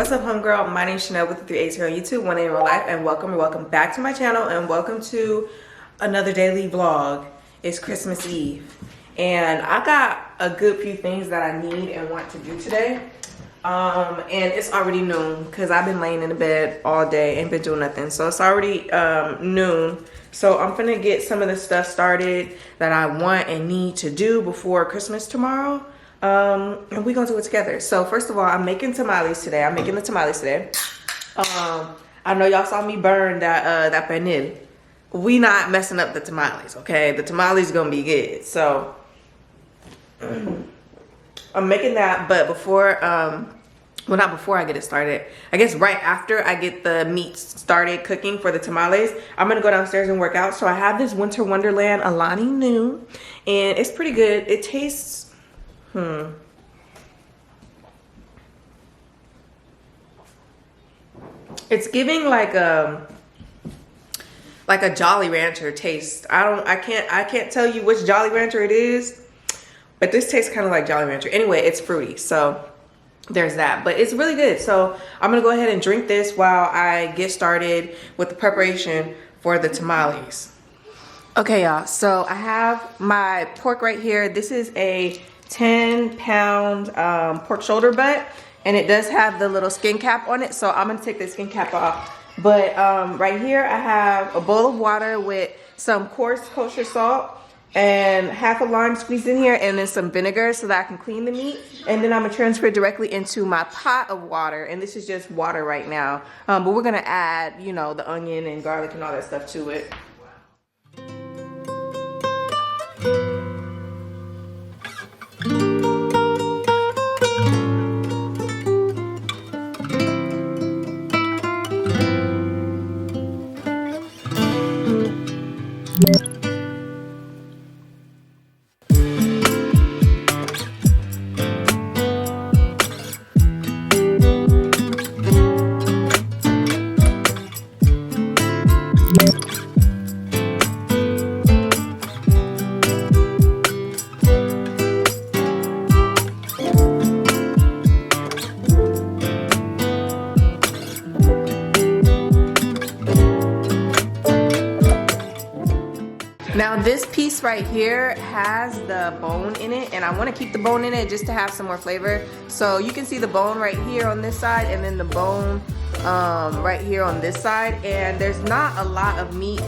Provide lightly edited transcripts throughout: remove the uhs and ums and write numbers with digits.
What's up, homegirl? My name is Shaaanelle with the 3 A's here on YouTube, one name in real life, and welcome back to my channel, and welcome to another daily vlog. It's Christmas Eve, and I got a good few things that I need and want to do today. And it's already noon because I've been laying in the bed all day and been doing nothing. So it's already noon. So I'm gonna get some of the stuff started that I want and need to do before Christmas tomorrow. And we're gonna do it together. So first of all, I'm making tamales today. I'm making the tamales today. I know y'all saw me burn that pernil. We not messing up the tamales, okay? The tamales gonna be good. So I'm making that, but before, well, not before I get it started. I guess right after I get the meat started cooking for the tamales, I'm gonna go downstairs and work out. So I have this Winter Wonderland Alani Nu, and it's pretty good. It tastes, it's giving like a Jolly Rancher taste. I can't tell you which Jolly Rancher it is, but this tastes kind of like Jolly Rancher. Anyway, it's fruity, so there's that. But it's really good. So I'm gonna go ahead and drink this while I get started with the preparation for the tamales. Okay, y'all, so I have my pork right here. This is a 10-pound pork shoulder butt, and it does have the little skin cap on it, so I'm gonna take the skin cap off. But right here I have a bowl of water with some coarse kosher salt and half a lime squeezed in here, and then some vinegar so that I can clean the meat. And then I'm gonna transfer it directly into my pot of water, and this is just water right now. But we're gonna add, you know, the onion and garlic and all that stuff to it. Now this piece right here has the bone in it, and I want to keep the bone in it just to have some more flavor. So you can see the bone right here on this side, and then the bone right here on this side. And there's not a lot of meat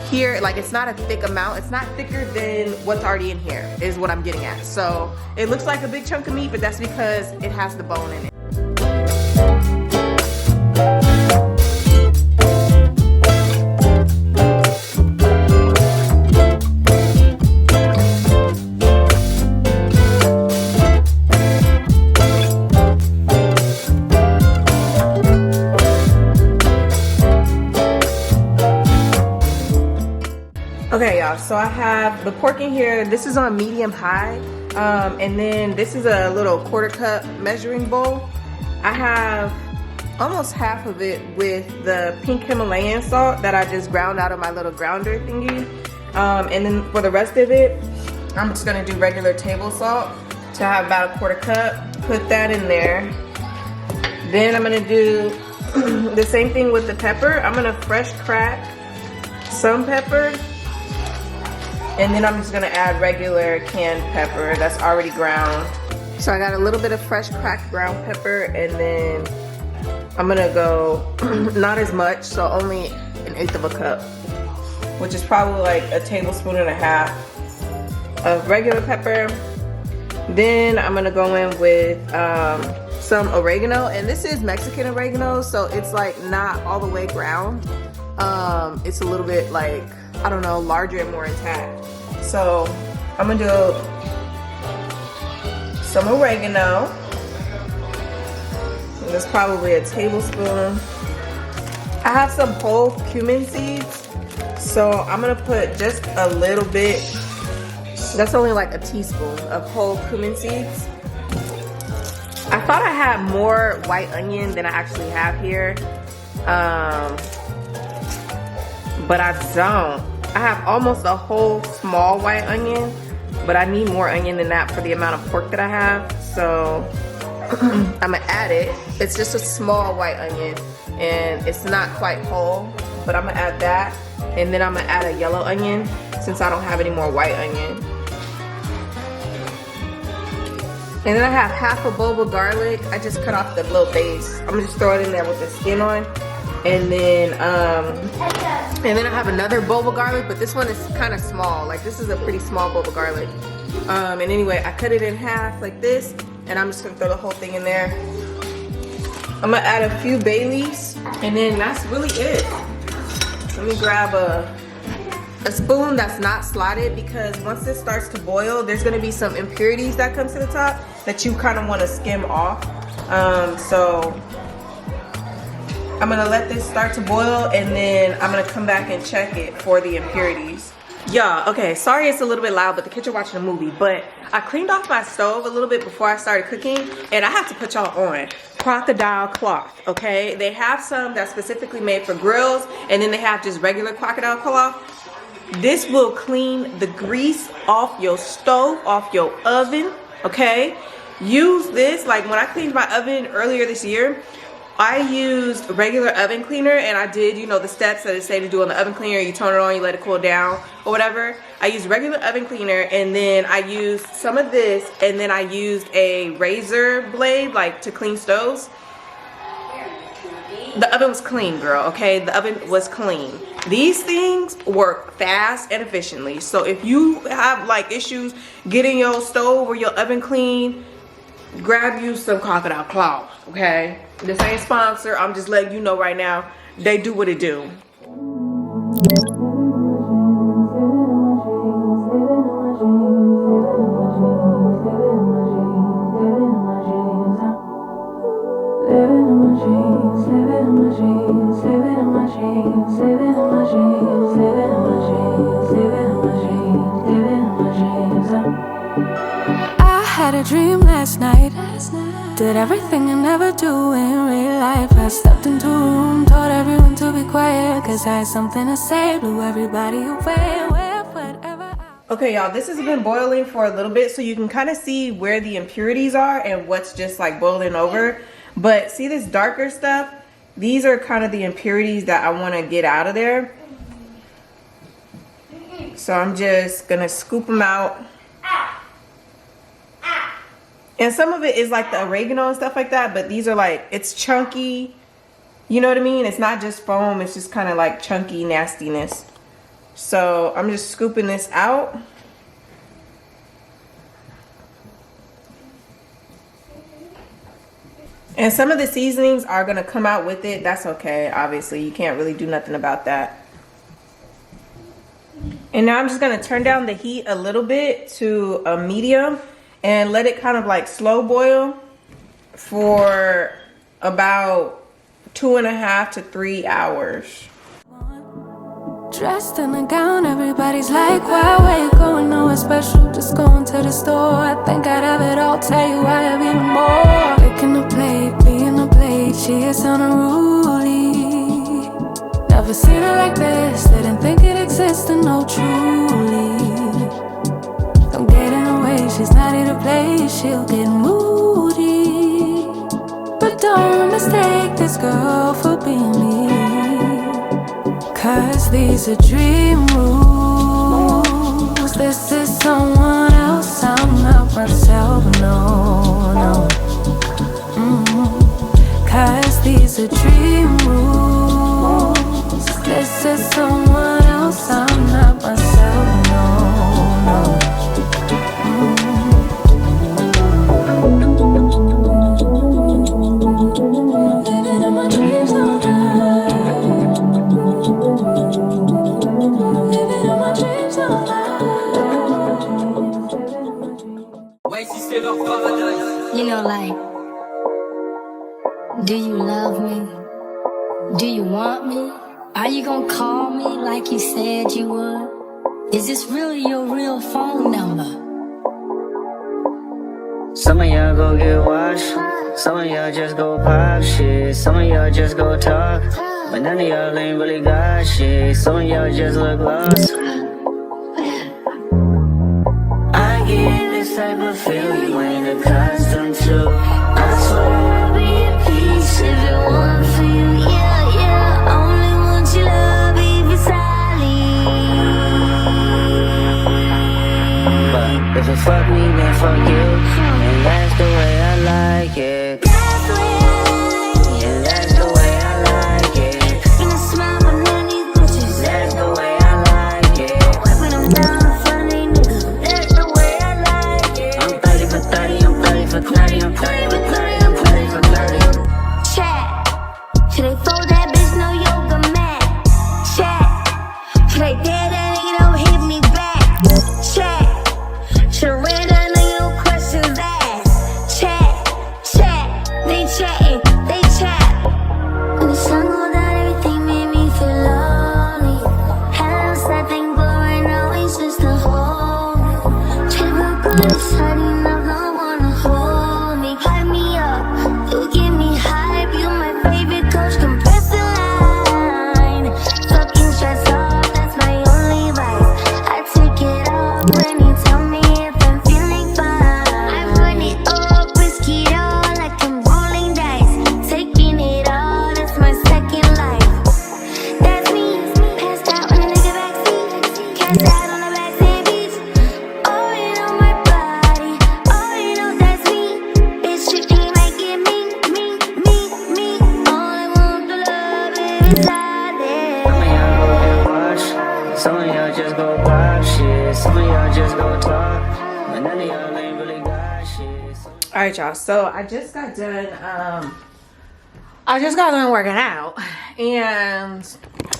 here, like it's not a thick amount. It's not thicker than what's already in here is what I'm getting at. So it looks like a big chunk of meat, but that's because it has the bone in it. Okay, y'all, so I have the pork in here. This is on medium high, and then this is a little 1/4 cup measuring bowl. I have almost half of it with the pink Himalayan salt that I just ground out of my little grounder thingy, and then for the rest of it, I'm just gonna do regular table salt to have about a 1/4 cup. Put that in there. Then I'm gonna do the same thing with the pepper. I'm gonna fresh crack some pepper. And then I'm just gonna add regular canned pepper that's already ground. So I got a little bit of fresh cracked ground pepper, and then I'm gonna go, not as much, so only 1/8 of a cup, which is probably like a 1.5 tablespoons of regular pepper. Then I'm gonna go in with some oregano, and this is Mexican oregano, so it's like not all the way ground. It's a little bit like, I don't know, larger and more intact. So I'm gonna do some oregano. That's probably a tablespoon. I have some whole cumin seeds, so I'm gonna put just a little bit. That's only like a teaspoon of whole cumin seeds. I thought I had more white onion than I actually have here. But I don't. I have almost a whole small white onion, but I need more onion than that for the amount of pork that I have. So I'm gonna add it. It's just a small white onion and it's not quite whole, but I'm gonna add that. And then I'm gonna add a yellow onion since I don't have any more white onion. And then I have half a bulb of garlic. I just cut off the little base. I'm gonna just throw it in there with the skin on. And then I have another bulb of garlic, but this one is kind of small. Like this is a pretty small bulb of garlic. And anyway, I cut it in half like this, and I'm just gonna throw the whole thing in there. I'm gonna add a few bay leaves, and then that's really it. Let me grab a spoon that's not slotted, because once this starts to boil, there's gonna be some impurities that comes to the top that you kind of want to skim off. So I'm gonna let this start to boil, and then I'm gonna come back and check it for the impurities. Y'all, okay, sorry it's a little bit loud, but the kids are watching a movie, but I cleaned off my stove a little bit before I started cooking, and I have to put y'all on crocodile cloth, okay? They have some that's specifically made for grills, and then they have just regular crocodile cloth. This will clean the grease off your stove, off your oven, okay? Use this, like when I cleaned my oven earlier this year, I used regular oven cleaner, and I did, you know, the steps that it say to do on the oven cleaner. You turn it on, you let it cool down or whatever. I used regular oven cleaner, and then I used some of this, and then I used a razor blade, like to clean stoves. The oven was clean, girl, okay? The oven was clean. These things work fast and efficiently. So if you have like issues getting your stove or your oven clean, grab you some crocodile cloth, okay? This ain't sponsor. I'm just letting you know right now, they do what it do. I had a dream last night. Did everything I never do in real life. I stepped into a room, told everyone to be quiet, cause I had something to say, blew everybody away with whatever. Okay, y'all, this has been boiling for a little bit, so you can kind of see where the impurities are and what's just like boiling over. But see this darker stuff? These are kind of the impurities that I want to get out of there. So I'm just gonna scoop them out. And some of it is like the oregano and stuff like that, but these are like, it's chunky. You know what I mean? It's not just foam, it's just kind of like chunky nastiness. So I'm just scooping this out. And some of the seasonings are gonna come out with it. That's okay, obviously. You can't really do nothing about that. And now I'm just gonna turn down the heat a little bit to a medium and let it kind of like slow boil for about 2.5 to 3 hours. Dressed in a gown, everybody's like, why, where you going? Nowhere special, just going to the store. I think I'd have it all, tell you I have even more. Picking a plate, being a plate, she is unruly. Never seen her like this, didn't think it existed, no truly. Don't get in her way, she's not here to play, she'll get moody. But don't mistake this girl for being me, cause these are dream rules. This is someone else, I'm not myself, no, no. Cause these are dream rules. This is someone else, I'm not myself, no, no. Living in my dreams all night. Living in my dreams all night. You know, like, do you love me? Do you want me? Are you gonna call me like you said you would? Is this really your real phone number? Some of y'all go get washed, some of y'all just go pop shit, some of y'all just go talk, but none of y'all ain't really got shit. Some of y'all just look lost. I get this type of feel you ain't accustomed to. I If you fuck me, then fuck you. And that's the way I like it. Yeah, that's the way I like it. Finna smile on none of these bitches. That's the way I like it. Wiping them down in front of these niggas. That's the way I like it. I'm 30 for 30, I'm 30 for 30, I'm 30 for 30, I'm 30 for 30. Chat. Should they fold that bitch? No yoga mat. Chat. Should they dare that nigga? Don't hit me back. Chat. Should ran that nigga? No questions asked. Chat. They chatting. They chat. When the sun go down, everything made me feel lonely. Had a sad thing, but right now it's just a hole. Try to put good aside, you never wanna hold me. Hype me up, you give me hype. You my favorite coach, compress the line. Fucking stress off, that's my only vice. I take it off when you tell me if I'm feeling fine. I run it up, risk it all like I'm rolling dice. Taking it all, that's my second life. That's me, passed out on a nigga backseat. Cast out on the backseat beach. Oh, you know my body. Oh, you know that's me. Bitch, you can't make it me. All I want to love is inside there. Some of y'all go get washed. Some of y'all just go pop shit. Some of y'all just go talk. But none of y'all ain't really got shit. All right, y'all. So I just got done. I just got done working out, and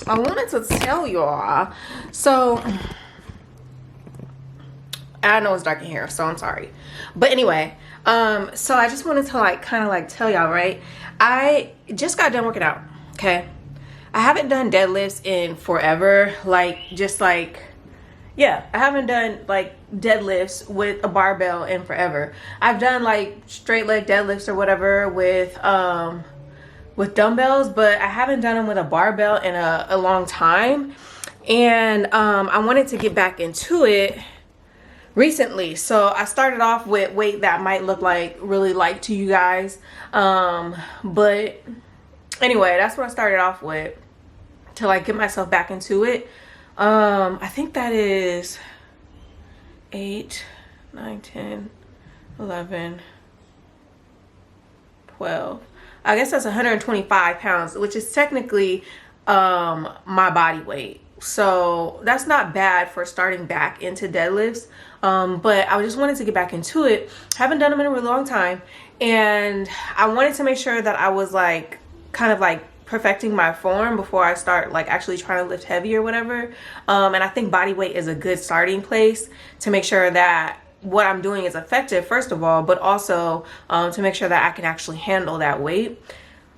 I wanted to tell y'all. So I know it's dark in here, so I'm sorry. But anyway, so I just wanted to kind of tell y'all, right? I just got done working out. Okay, I haven't done deadlifts in forever. Yeah, I haven't done deadlifts with a barbell in forever. I've done straight leg deadlifts or whatever with dumbbells, but I haven't done them with a barbell in a long time. And I wanted to get back into it recently. So I started off with weight that might look really light to you guys. But anyway, that's what I started off with to get myself back into it. I think that is 8, 9, 10, 11, 12. I guess that's 125 pounds, which is technically my body weight. So that's not bad for starting back into deadlifts. But I just wanted to get back into it. Haven't done them in a really long time. And I wanted to make sure that I was kind of perfecting my form before I start actually trying to lift heavy or whatever. And I think body weight is a good starting place to make sure that what I'm doing is effective, first of all, but also to make sure that I can actually handle that weight.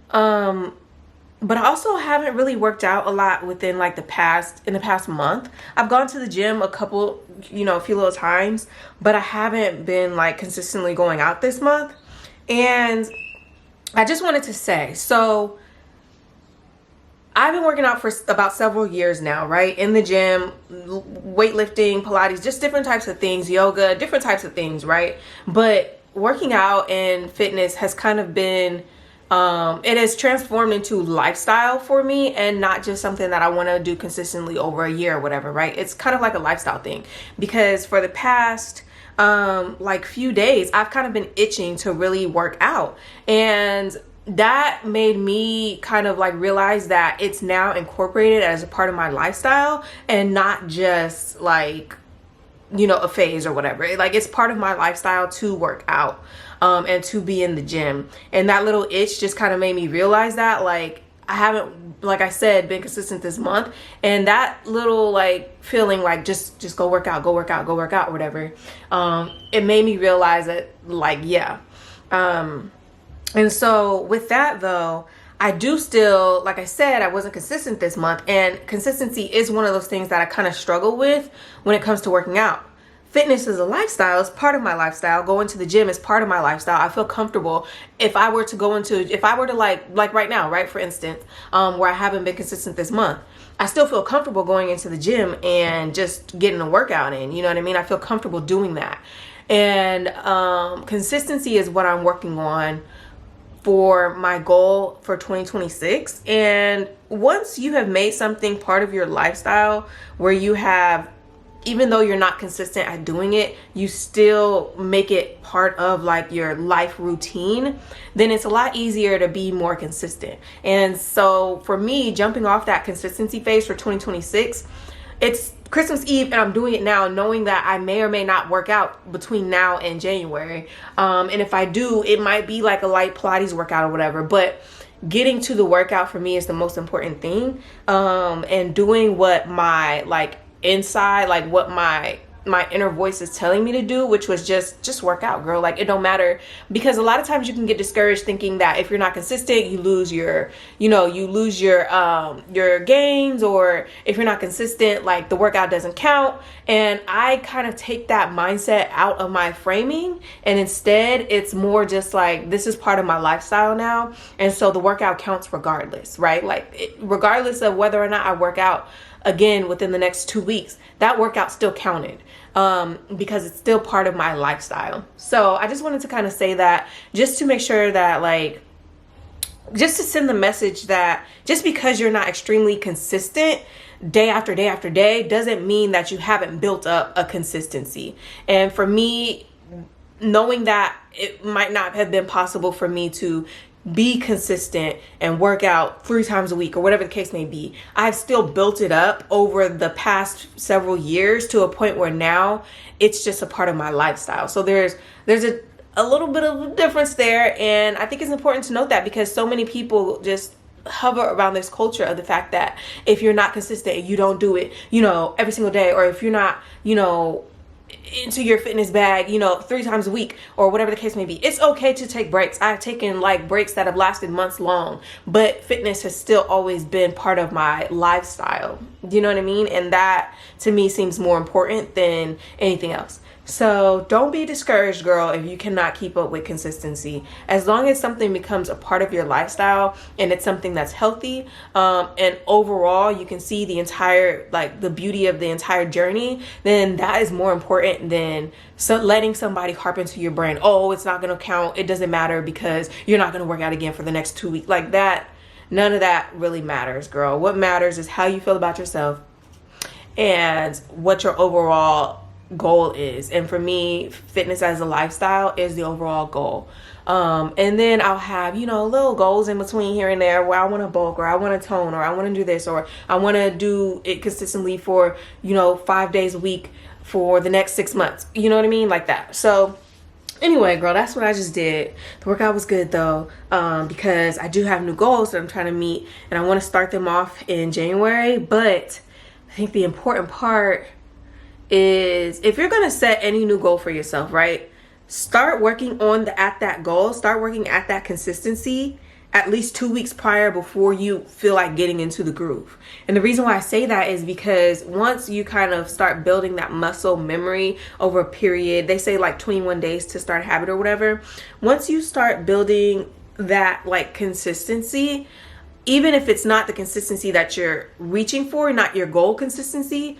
But I also haven't really worked out a lot within in the past month. I've gone to the gym a few little times, but I haven't been consistently going out this month. And I just wanted to say, so I've been working out for about several years now, right? In the gym, weightlifting, Pilates, just different types of things, yoga, different types of things, right? But working out and fitness has kind of been, it has transformed into lifestyle for me, and not just something that I want to do consistently over a year or whatever, right? It's kind of like a lifestyle thing, because for the past few days, I've kind of been itching to really work out. And that made me kind of realize that it's now incorporated as a part of my lifestyle, and not just a phase or whatever. It's part of my lifestyle to work out and to be in the gym. And that little itch just kind of made me realize that I haven't, like I said, been consistent this month. And that little feeling just go work out, or whatever, it made me realize that yeah. And so with that though, I do still, like I said, I wasn't consistent this month, and consistency is one of those things that I kind of struggle with when it comes to working out. Fitness is a lifestyle. It's part of my lifestyle. Going to the gym is part of my lifestyle. I feel comfortable if I were to like right now, right? For instance, where I haven't been consistent this month, I still feel comfortable going into the gym and just getting a workout in, you know what I mean? I feel comfortable doing that. And consistency is what I'm working on for my goal for 2026. And once you have made something part of your lifestyle where you have even though you're not consistent at doing it, you still make it part of like your life routine, then it's a lot easier to be more consistent. And so for me, jumping off that consistency phase for 2026, it's Christmas Eve and I'm doing it now, knowing that I may or may not work out between now and January. And if I do, it might be like a light Pilates workout or whatever, but getting to the workout for me is the most important thing. And doing what my like inside, like what my inner voice is telling me to do, which was just work out, girl. Like, it don't matter, because a lot of times you can get discouraged thinking that if you're not consistent, you lose your gains, or if you're not consistent, like the workout doesn't count. And I kind of take that mindset out of my framing, and instead it's more just like, this is part of my lifestyle now, and so the workout counts regardless, right? Like regardless of whether or not I work out again within the next 2 weeks, that workout still counted, because it's still part of my lifestyle. So I just wanted to kind of say that, just to make sure that, like, just to send the message that just because you're not extremely consistent day after day after day doesn't mean that you haven't built up a consistency. And for me, knowing that it might not have been possible for me to be consistent and work out 3 times a week or whatever the case may be, I've still built it up over the past several years to a point where now it's just a part of my lifestyle. So there's a little bit of a difference there, and I think it's important to note that, because so many people just hover around this culture of the fact that if you're not consistent and you don't do it, every single day, or if you're not, into your fitness bag, 3 times a week or whatever the case may be, it's okay to take breaks. I've taken like breaks that have lasted months long, but fitness has still always been part of my lifestyle. Do you know what I mean? And that to me seems more important than anything else. So don't be discouraged, girl, if you cannot keep up with consistency. As long as something becomes a part of your lifestyle and it's something that's healthy, and overall you can see the entire, like the beauty of the entire journey, then that is more important than letting somebody harp into your brain, oh, it's not going to count, it doesn't matter because you're not going to work out again for the next 2 weeks. Like that, none of that really matters, girl. What matters is how you feel about yourself and what your overall goal is. And for me, fitness as a lifestyle is the overall goal. And then I'll have, little goals in between here and there where I want to bulk, or I want to tone, or I want to do this, or I want to do it consistently for, 5 days a week for the next 6 months. You know what I mean? Like that. So anyway, girl, that's what I just did. The workout was good though, because I do have new goals that I'm trying to meet, and I want to start them off in January. But I think the important part is, if you're going to set any new goal for yourself, right, start working at that goal, start working at that consistency at least 2 weeks prior, before you feel like getting into the groove. And the reason why I say that is because once you kind of start building that muscle memory over a period, they say like 21 days to start a habit or whatever. Once you start building that like consistency, even if it's not the consistency that you're reaching for, not your goal consistency,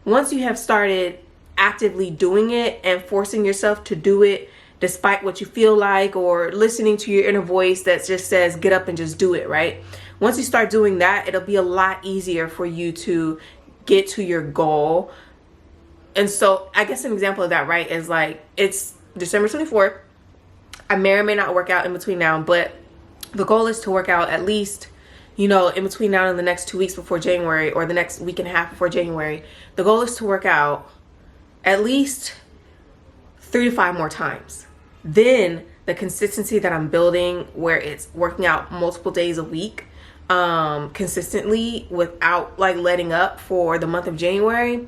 once you have started actively doing it and forcing yourself to do it despite what you feel like, or listening to your inner voice that just says get up and just do it, right? Once you start doing that, it'll be a lot easier for you to get to your goal. And so I guess an example of that, right, is like, it's December 24th. I may or may not work out in between now, but the goal is to work out at least, in between now and the next 2 weeks before January, or the next week and a half before January. The goal is to work out at least 3 to 5 more times. Then the consistency that I'm building, where it's working out multiple days a week, consistently without like letting up for the month of January,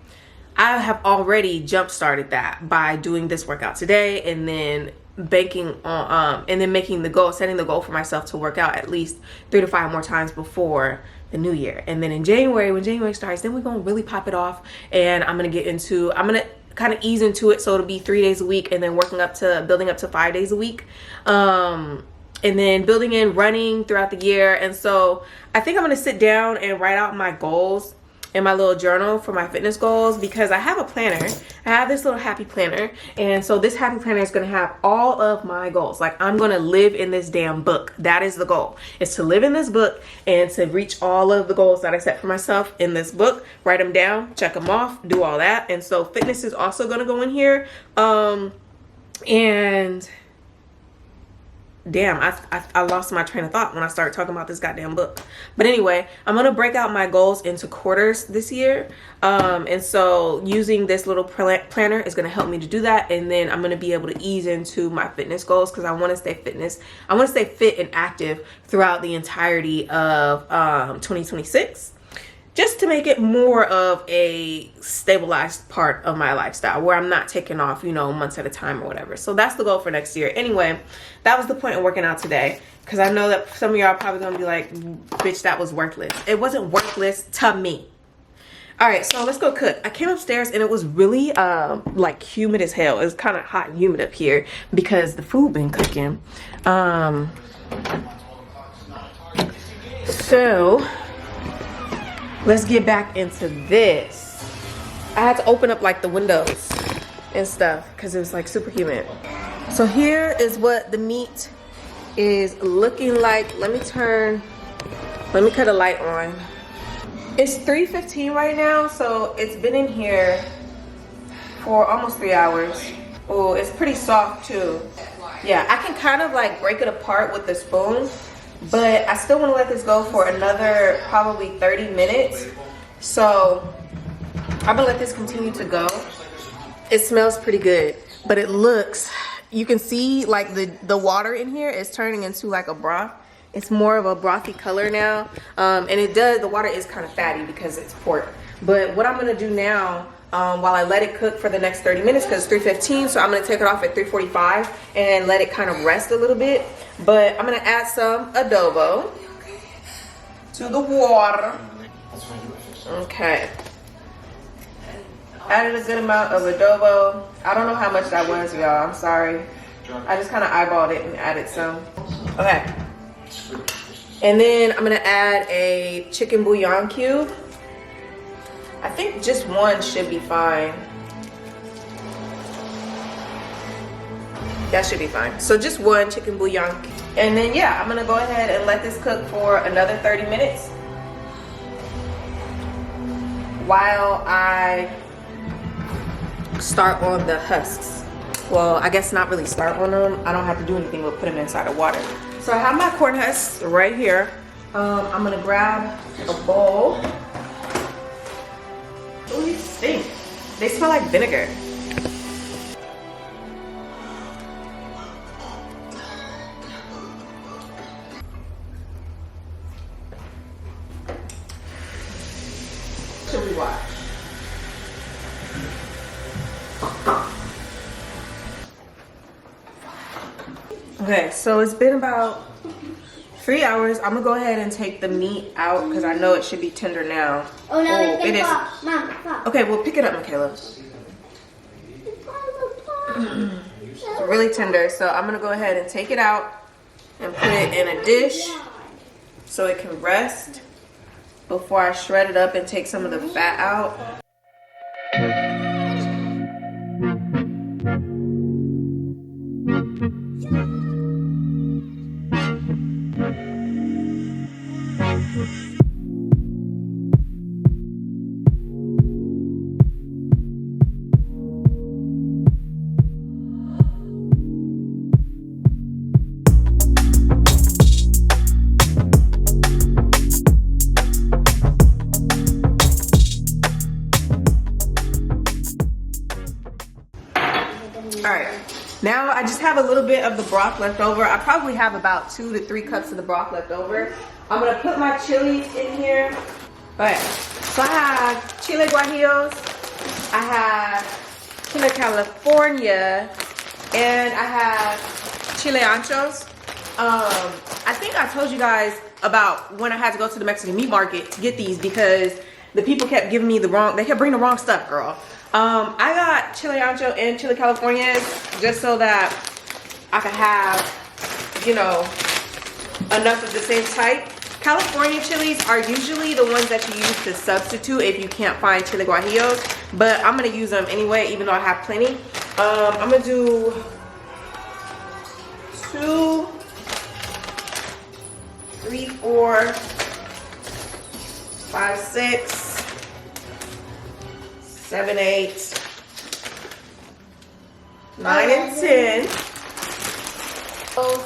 I have already jump started that by doing this workout today, and then banking on and then setting the goal for myself to work out at least 3 to 5 more times before the new year. And then in January, when January starts, then we're gonna really pop it off, and I'm gonna kind of ease into it, so it'll be 3 days a week, and then building up to 5 days a week, and then building in running throughout the year. And so I think I'm gonna sit down and write out my goals in my little journal for my fitness goals because I have a planner. I have this little happy planner, and so this happy planner is going to have all of my goals. Like, I'm going to live in this damn book. That is the goal, is to live in this book and to reach all of the goals that I set for myself in this book. Write them down, check them off, do all that. And so fitness is also going to go in here. And damn, I lost my train of thought when I started talking about this goddamn book. But anyway, I'm gonna break out my goals into quarters this year, and so using this little planner is gonna help me to do that. And then I'm gonna be able to ease into my fitness goals because I want to stay fit and active throughout the entirety of 2026, just to make it more of a stabilized part of my lifestyle where I'm not taking off, you know, months at a time or whatever. So that's the goal for next year. Anyway, that was the point of working out today, because I know that some of y'all are probably gonna be like, bitch, that was worthless. It wasn't worthless to me. All right, so let's go cook. I came upstairs and it was really like humid as hell. It was kind of hot and humid up here because the food been cooking. So let's get back into this. I had to open up like the windows and stuff because it was like super humid. So here is what the meat is looking like. Let me cut a light on. It's 3:15 right now, so it's been in here for almost 3 hours. Oh, it's pretty soft too. Yeah, I can kind of like break it apart with the spoon, but I still want to let this go for another probably 30 minutes. So I'm gonna let this continue to go. It smells pretty good, but it looks, you can see like the water in here is turning into like a broth. It's more of a brothy color now. And the water is kind of fatty because it's pork. But what I'm gonna do now, while I let it cook for the next 30 minutes, because it's 3:15, so I'm gonna take it off at 3:45 and let it kind of rest a little bit. But I'm gonna add some adobo to the water. Okay. Added a good amount of adobo. I don't know how much that was, y'all. I'm sorry. I just kind of eyeballed it and added some. Okay. And then I'm gonna add a chicken bouillon cube. I think just one should be fine. That should be fine. So just one chicken bouillon. And then yeah, I'm gonna go ahead and let this cook for another 30 minutes while I start on the husks. Well, I guess not really start on them. I don't have to do anything but put them inside of water. So I have my corn husks right here. I'm gonna grab a bowl. Oh, these stink. They smell like vinegar. Should we watch? Okay, so it's been about 3 hours. I'm gonna go ahead and take the meat out because I know it should be tender now. Oh no, it is. Mom, okay, well pick it up, Michaela. It's really tender, so I'm gonna go ahead and take it out and put it in a dish so it can rest before I shred it up and take some of the fat out. Now I just have a little bit of the broth left over. I probably have about 2 to 3 cups of the broth left over. I'm gonna put my chilies in here. Okay, so I have chile guajillos, I have chile California, and I have chile anchos. I think I told you guys about when I had to go to the Mexican meat market to get these because the people kept giving me they kept bringing the wrong stuff, girl. I got chile ancho and chile Californias just so that I could have, you know, enough of the same type. California chilies are usually the ones that you use to substitute if you can't find chili guajillos, but I'm gonna use them anyway, even though I have plenty. I'm gonna do 2, 3, 4, 5, 6, 7, 8, 9, and 10.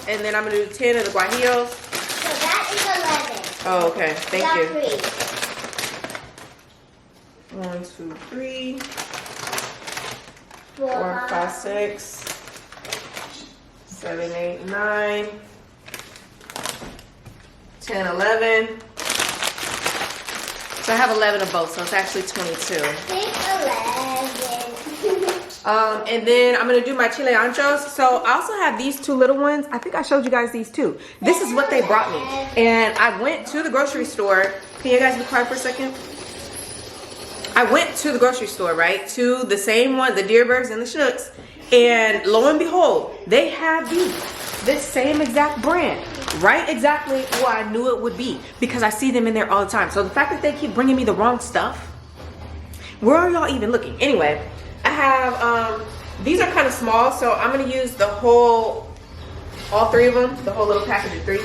And then I'm gonna do 10 of the guajillos. So that is 11. Oh, okay. Thank you. 3. 1, 2, 3, 4, 4, 5, 6, 7, 8, 9, 10, 11. So I have 11 of both, so it's actually 22. 11. And then I'm gonna do my chile anchos. So I also have these 2 little ones. I think I showed you guys these too. This is what they brought me. And I went to the grocery store. Can you guys be quiet for a second? I went to the grocery store, right? To the same one, the giirrrls and the Shaaanelles. And lo and behold, they have these. This same exact brand. Right exactly what I knew it would be. Because I see them in there all the time. So the fact that they keep bringing me the wrong stuff. Where are y'all even looking? Anyway, I have, these are kind of small. So I'm going to use the whole, all 3 of them. The whole little package of 3.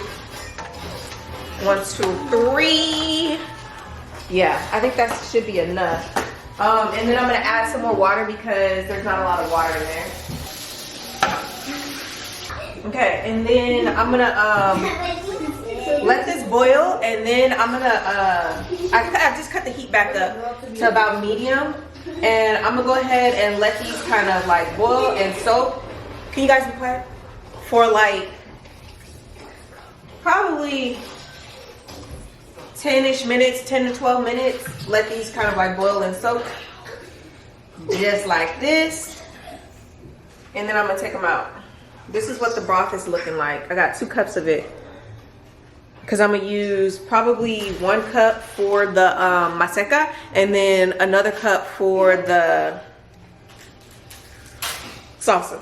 1, 2, 3. Yeah, I think that should be enough. And then I'm gonna add some more water because there's not a lot of water in there. Okay, and then I'm gonna let this boil, and then I'm gonna I just cut the heat back up to about medium, and I'm gonna go ahead and let these kind of like boil and soak. Can you guys be quiet? For like probably 10-ish minutes, 10 to 12 minutes. Let these kind of like boil and soak. Just like this. And then I'm gonna take them out. This is what the broth is looking like. I got 2 cups of it. Because I'm gonna use probably 1 cup for the maseca and then another cup for the salsa.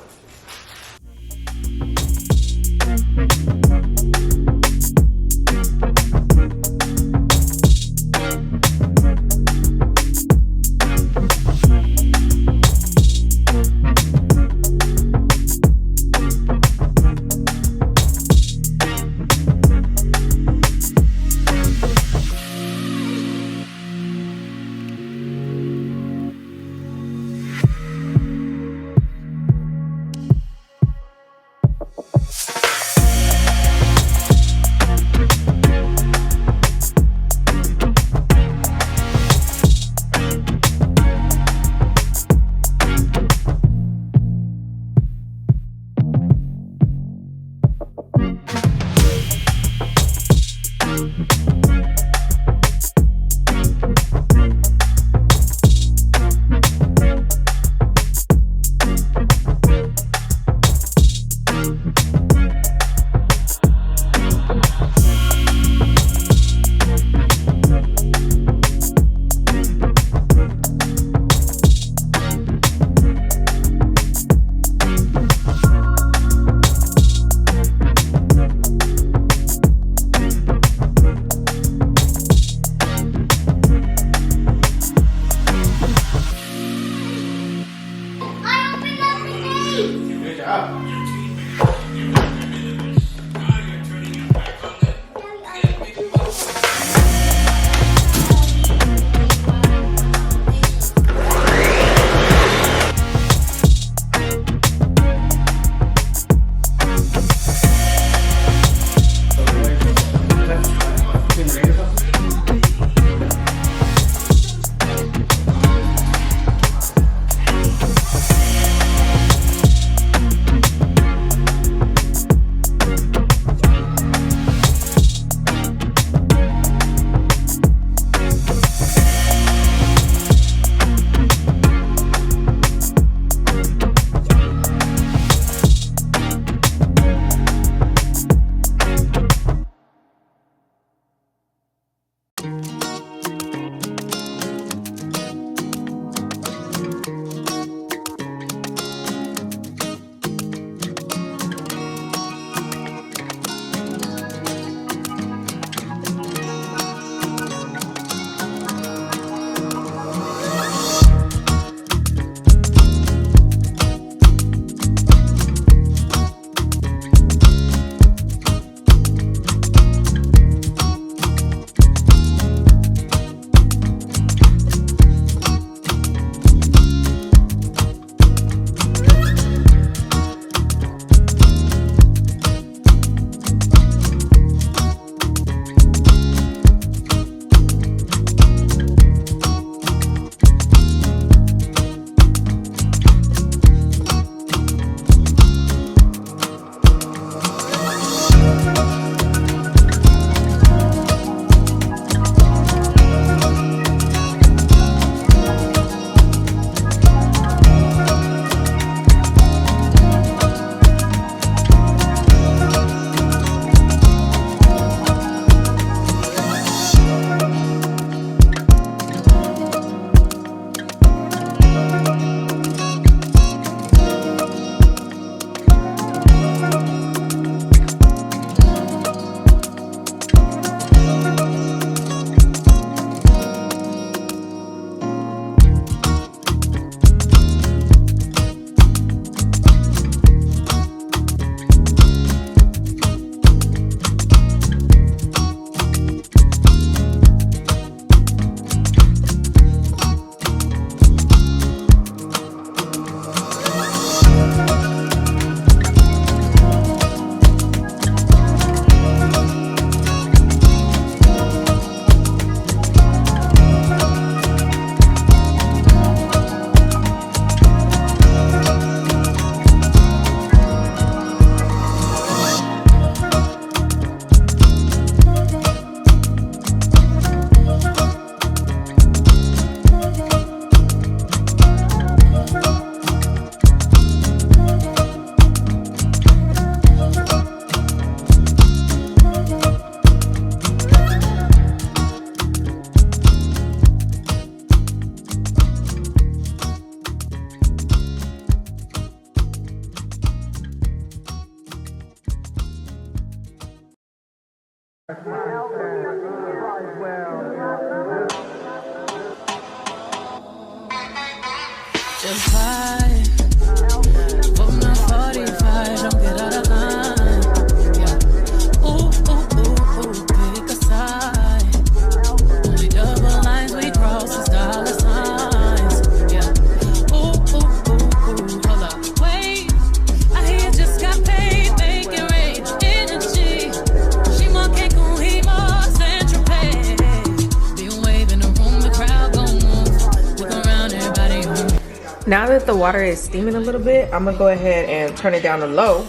that the water is steaming a little bit, I'm gonna go ahead and turn it down to low.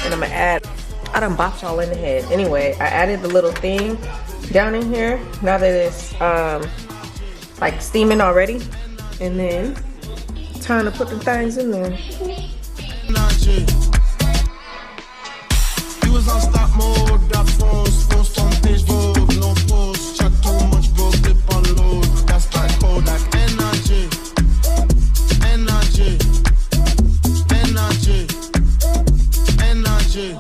And I'm gonna add, I done bopped y'all in the head. Anyway, I added the little thing down in here now that it's like steaming already. And then time to put the things in there. You was on stop mode, got phones, post on Facebook, no post, chat too much, go clip on load. That's like Kodak, energy, energy, energy, energy.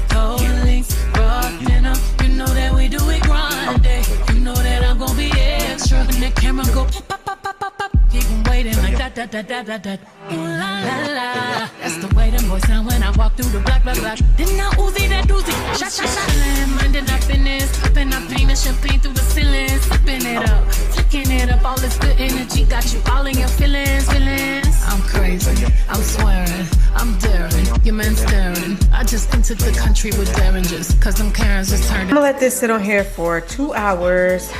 Totally rockin' up. You know that we do it grande. You know that I'm gonna be extra. When the camera go pop, pop, pop, pop, pop, pop. Keep 'em waiting like that, that, that, that, that, that. Ooh la la la. That's the way them boys sound when I walk through the black, black, black. Then I Uzi that doozy. Shot, shot, shot. Minded up in this. Popping up pain and champagne through the ceiling. Sipping it up. Taking it up. All this good energy got you all in your feelings, feelings. I'm crazy. I'm swearing. I'm daring. Your man staring. I just entered the country with derringers. Cause them Karens just turned. I'm gonna let this sit on here for 2 hours.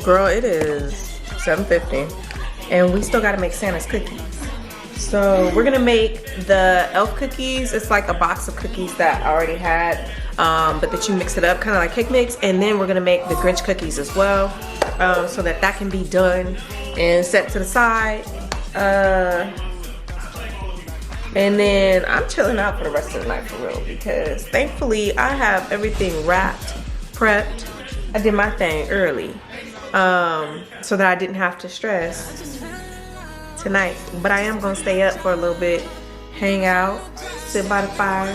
Girl, it is 7:50 and we still gotta make Santa's cookies. So we're gonna make the elf cookies. It's like a box of cookies that I already had, but that you mix it up, kind of like cake mix. And then we're gonna make the Grinch cookies as well, so that can be done and set to the side. And then I'm chilling out for the rest of the night for real, because thankfully I have everything wrapped, prepped. I did my thing early, so that I didn't have to stress tonight. But I am gonna stay up for a little bit, hang out, sit by the fire,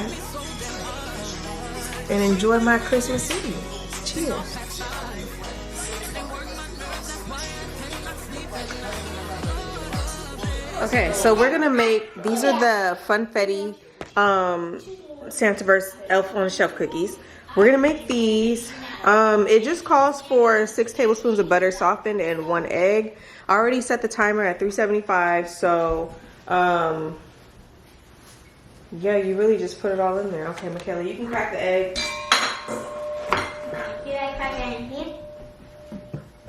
and enjoy my Christmas Eve. Cheers. Okay, so we're gonna make, these are the Funfetti Santaverse Elf on the Shelf cookies. We're gonna make these. It just calls for 6 tablespoons of butter softened and 1 egg. I already set the timer at 375, so yeah, you really just put it all in there. Okay, Michaela, you can crack the egg. Should I crack it in here?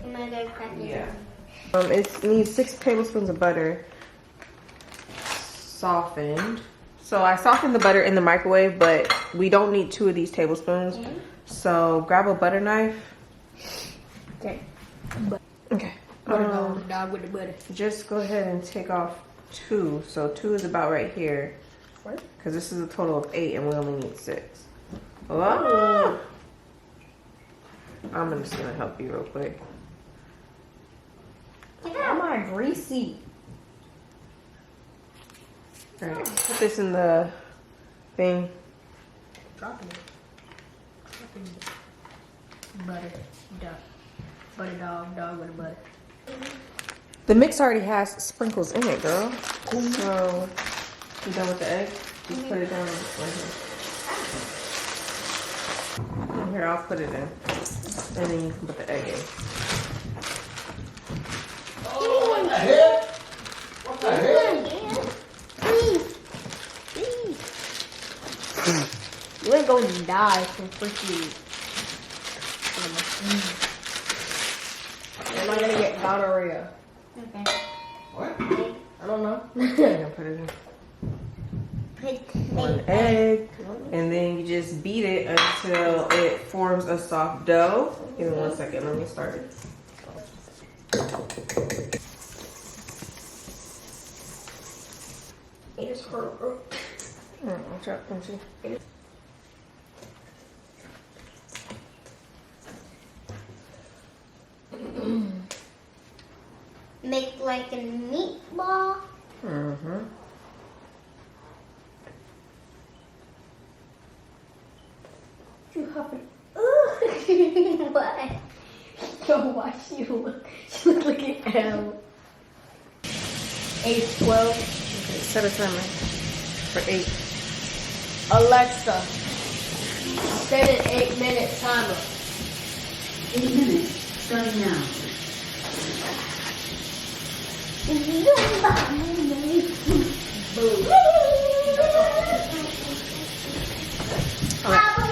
Am I gonna crack it? Yeah. It needs 6 tablespoons of butter softened. So I softened the butter in the microwave, but we don't need 2 of these tablespoons. So grab a butter knife. Okay. Okay. Dog with the butter. Just go ahead and take off 2. So 2 is about right here. Because this is a total of 8 and we only need 6. Oh. I'm just gonna help you real quick. Am I greasy? Alright, put this in the thing. Dropping it. Butter. Dog. Butter dog. Dog with the butter. The mix already has sprinkles in it, girl. So, you done with the egg? Just put it down right here. Here, I'll put it in. And then you can put the egg in. Oh, what the heck? What the heck? You ain't gonna die from freaking. Am I gonna get gonorrhea? Okay. What? I don't know. I'm gonna put it in. 1 egg, and then you just beat it until it forms a soft dough. Give me 1 second, let me start it. It's hurt. Watch out, don't you? Make like a meatball. Mm-hmm. You have an what? Don't watch you look. You look like an L. 8:12. Okay, set a timer for 8. Alexa, set an 8-minute timer. 8 minutes, starting now.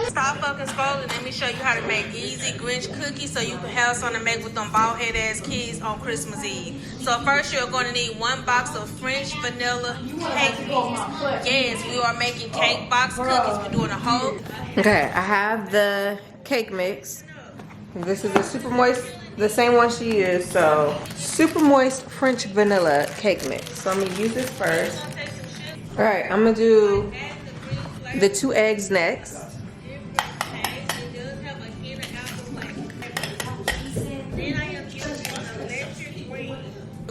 Stop focusing fucking swollen, let me show you how to make easy Grinch cookies so you can have something to make with them bald head ass kids on Christmas Eve. So first you're going to need 1 box of French vanilla cake mix. Yes, we are making cake box cookies. We're doing a whole. Okay, I have the cake mix. This is a super moist, the same one she used. So super moist French vanilla cake mix. So I'm gonna use this first. All right, I'm gonna do the 2 eggs next.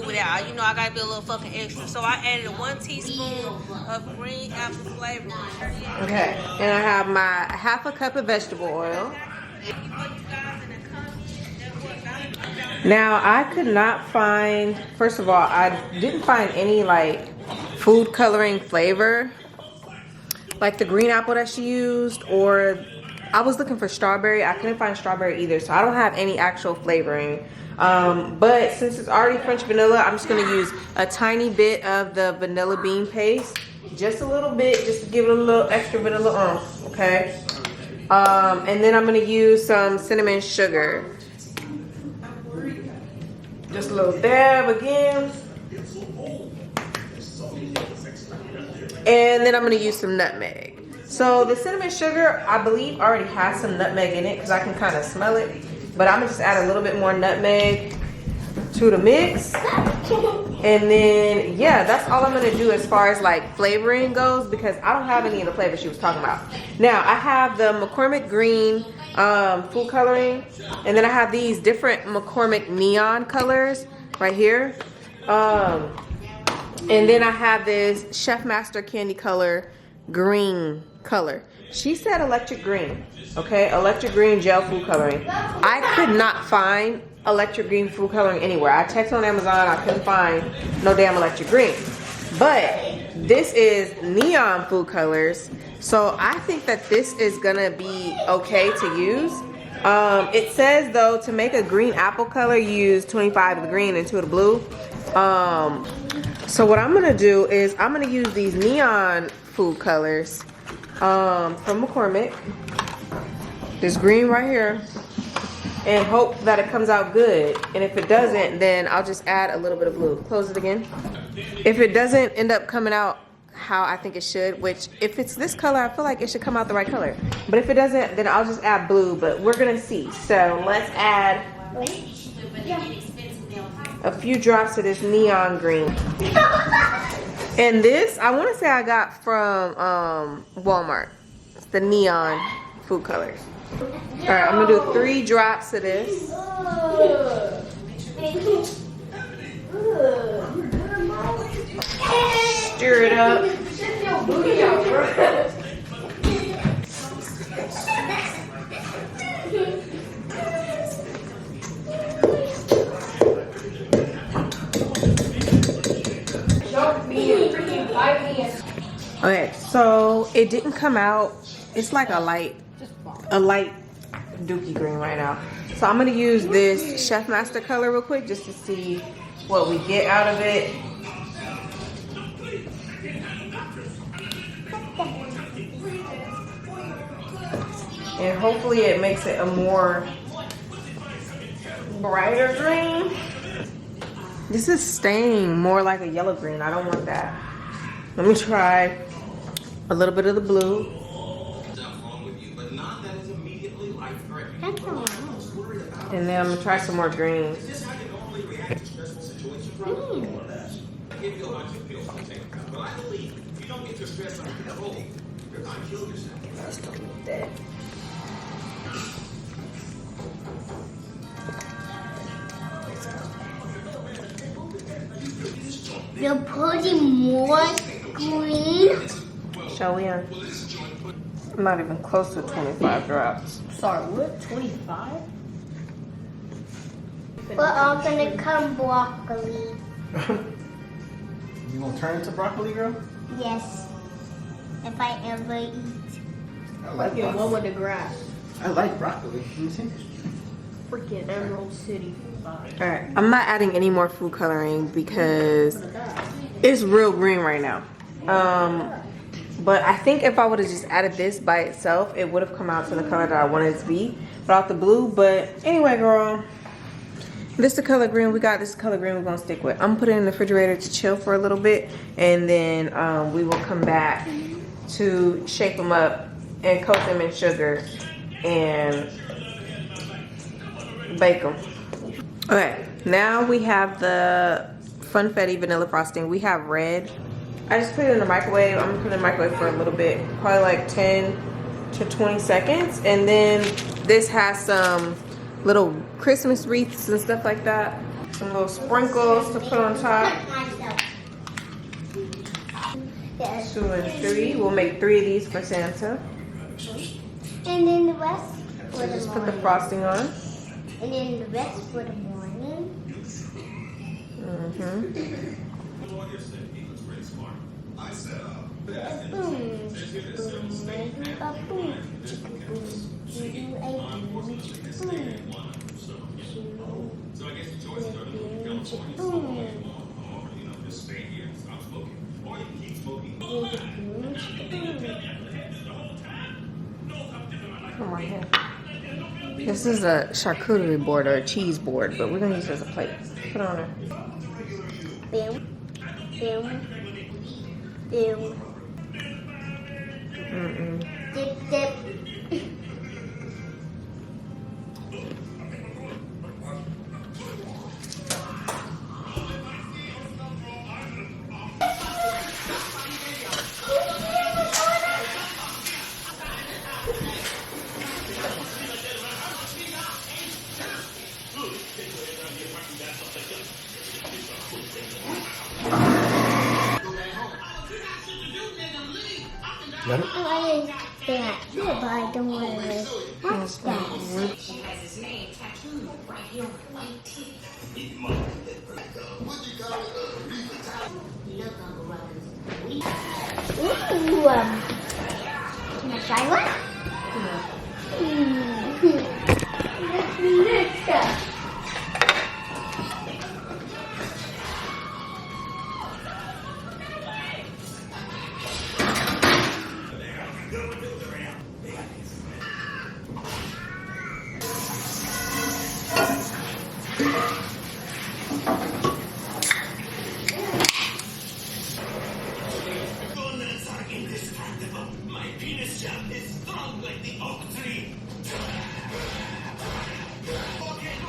Without, you know, I gotta be a little fucking extra. So I added 1 teaspoon of green apple flavor. Okay, and I have my 1/2 cup of vegetable oil. Now I could not find, first of all, I didn't find any like food coloring flavor, like the green apple that she used, or I was looking for strawberry. I couldn't find strawberry either, so I don't have any actual flavoring. But since it's already French vanilla, I'm just gonna use a tiny bit of the vanilla bean paste, just a little bit, just to give it a little extra vanilla oomph, okay? And then I'm gonna use some cinnamon sugar. Just a little dab again. And then I'm gonna use some nutmeg. So the cinnamon sugar, I believe already has some nutmeg in it because I can kind of smell it. But I'm gonna just add a little bit more nutmeg to the mix. And then, yeah, that's all I'm gonna do as far as like flavoring goes, because I don't have any of the flavors she was talking about. Now, I have the McCormick green food coloring, and then I have these different McCormick neon colors right here. And then I have this Chef Master Candy Color green color. She said electric green, okay? Electric green gel food coloring. I could not find electric green food coloring anywhere. I checked on Amazon, I couldn't find no damn electric green. But this is neon food colors, so I think that this is gonna be okay to use. It says though, to make a green apple color, you use 25 of the green and 2 of the blue. So what I'm gonna do is I'm gonna use these neon food colors from McCormick, this green right here, and hope that it comes out good. And if it doesn't, then I'll just add a little bit of blue. Close it again. If it doesn't end up coming out how I think it should, which if it's this color, I feel like it should come out the right color. But if it doesn't, then I'll just add blue, but we're gonna see. So let's add a few drops of this neon green. And this, I wanna say I got from Walmart. It's the neon food colors. All right, I'm gonna do 3 drops of this. Stir it up. Okay, so it didn't come out. It's like a light dookie green right now. So I'm gonna use this Chef Master color real quick just to see what we get out of it. And hopefully it makes it a more brighter green. This is staying more like a yellow green. I don't want that. Let me try a little bit of the blue. And then I'm gonna try some more green. You're putting more green? Shall we? I'm not even close to 25 drops. Sorry, what? 25? We're all gonna come broccoli. You gonna turn into broccoli, girl? Yes. If I ever eat. I like Freaking one with the grass. I like broccoli. Let me see. Freaking Emerald City. Alright, I'm not adding any more food coloring because it's real green right now. But I think if I would have just added this by itself, it would have come out to the color that I wanted it to be without the blue. But anyway, girl, this is the color green we got. This is the color green we're gonna stick with. I'm gonna put it in the refrigerator to chill for a little bit, and then we will come back to shape them up and coat them in sugar and bake them. Okay, now we have the Funfetti vanilla frosting. We have red. I just put it in the microwave. I'm gonna put it in the microwave for a little bit, probably like 10 to 20 seconds. And then this has some little Christmas wreaths and stuff like that. Some little sprinkles to put on top. 2 and 3. We'll make 3 of these for Santa. And then the rest for So the just put morning. the frosting on. And then the rest for the morning. Come on here. This is a charcuterie board or a cheese board, but we're gonna use it as a plate. Put it on there. Boom, boom, boom. Dip, dip. Got it? I like that. Yeah, but I don't want to watch that. Ooh, can I try one? Delicious.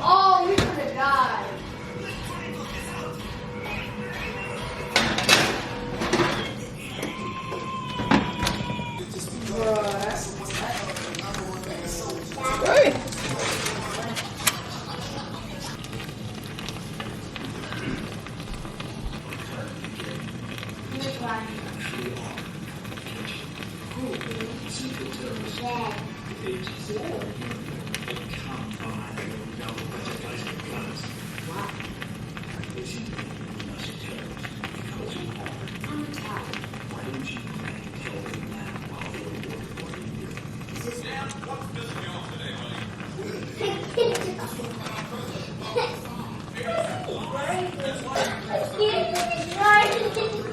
Oh, we could have died. Hey. Right.